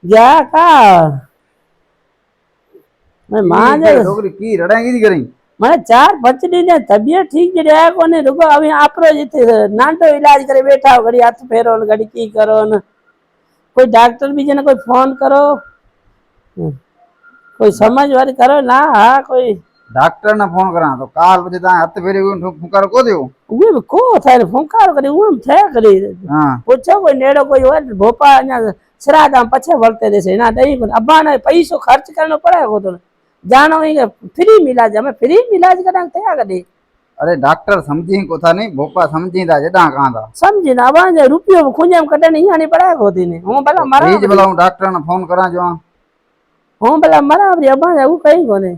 क्या का मैं मां की जो के डोकरी की रड़ांगी थी करी। મને 4-5 દી તબિયત ઠીક જ રહ્યા કોને રૂગો હવે આપરો જ નાનતો ઈલાજ કરે બેઠા ઘડી હાથ ફેરો ને ઘડી કી કરો ને કોઈ डॉक्टर भी जने कोई फोन करो कोई समझ वाली करो ना हाँ कोई डॉक्टर ने फोन करा तो काल પછી તા હાથ ફેરી ફુંકાર કો દેવો उहे भी को थारे फुंकार करे उहे थे करे हां पूछो कोई नेड़ो कोई हो भोपा ना श्राद्ध पछे वरते देसे ना दई अब्बा ने पैसो खर्च करनो पड़े को तो जानो ही फ्री इलाज हमें फ्री इलाज करा थया कदे अरे डॉक्टर समझी को था नहीं भोपा समझी था जडा कहां था समझी ना अब्बा ने रुपयो खुंजाम कटे नहीं आनी पड़े को दिन हूं भला मरा बीज भला हूं डॉक्टर ने फोन करा जो हूं भला मरा अब्बा ने वो कहीं कोने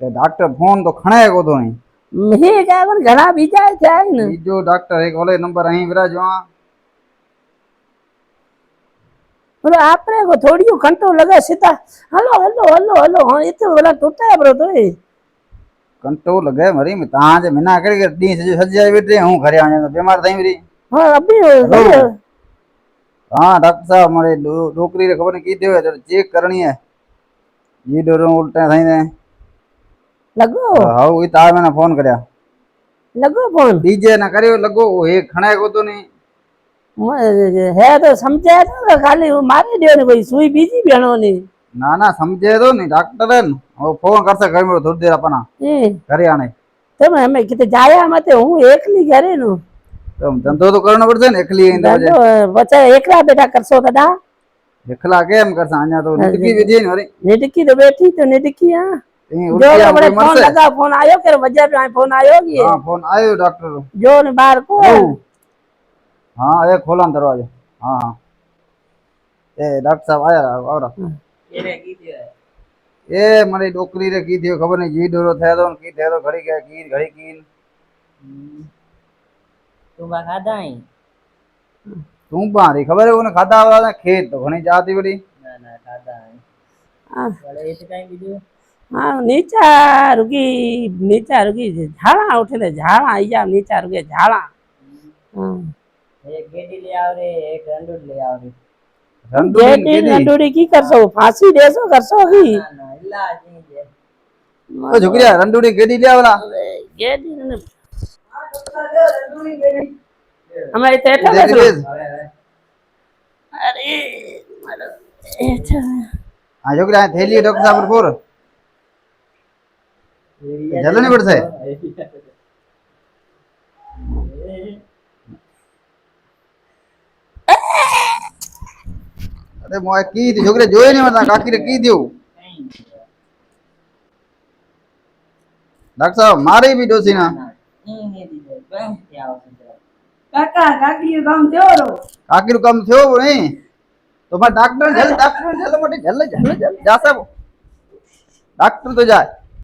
ते डॉक्टर फोन तो खणे को तो नहीं मैं क्या कोन घना बीजा थे न बीजो डॉक्टर एक वाले नंबर अहीं विरा जो बोलो आपने को थोड़ी घंटो लगा सीधा हेलो हेलो हेलो हेलो हाँ इतने बोला टूटा है ब्रो तो ये घंटो लगे मरी मैं ता जे मना कर के दी सजाई बैठे हूं घरे आने तो बीमार थई मरी हाँ अभी हां डॉक्टर साहब मारे डोकरी रे खबर नहीं की देवे तो चेक करनी है जी डोरो उल्टा थई ने लगो हां वही ता मैंने फोन करया लगो फोन डीजे ना करियो लगो वो एक खणे को तो नहीं है तो समझे तो खाली वो मारी दियो ने कोई सुई बीजी बेनो नहीं ना ना समझे तो नहीं डॉक्टर है वो फोन कर से घर में थोड़ी देर अपना घरे आने तो मैं किते जाया मत हूं एकली घरे नु तो धंधो तो करनो पड़से ने एकली इन वजह बच्चा एकला बेटा करसो कदा एकला केम करसा अन्या तो निटकी विधि न रे निटकी तो बैठी तो निटकी हां जो बड़े फोन लगा फोन आयो के वजह पे फोन आयो की हां फोन आयो डॉक्टर जो ने बाहर को हां ये खोला दरवाजा हां हां ए डॉक्टर साहब आया और एने की दियो ए मारी डोकरी रे की दियो खबर नहीं जी डोरो थे तो की थे तो घड़ी के की घड़ी की तू बा खादा ही तू बारी खबर है उन खादा वाला खेत तो घणी जाती बड़ी ना ना खादा है हां बड़े इस टाइम वीडियो हां नीचा रुकी झाड़ा उठे थे झाड़ा आई जा नीचा रुके झाड़ा हां एक गेडी ले आव रे एक रंडूड ले आव रे गेडी रंडूडी की करसो फांसी देसो करसो की ना ना इलाज नहीं दे ओ झुकरिया रंडूडी गेडी ले आवला गेडी ने हां डॉक्टर रंडूडी गेडी हमारे तेटा देसो अरे मारो एटा हां झुकरिया थैली डॉक्टर साहब पर जलने पड़से अरे मोए की थी झुकरे जोई नहीं मता काकी रे की दियो डॉक्टर साहब मारी भी डोसी ना काका काकी काम थियो रो काकी रो काम थियो नहीं तो मैं डॉक्टर झल मोटे झल जा सब डॉक्टर तो जाए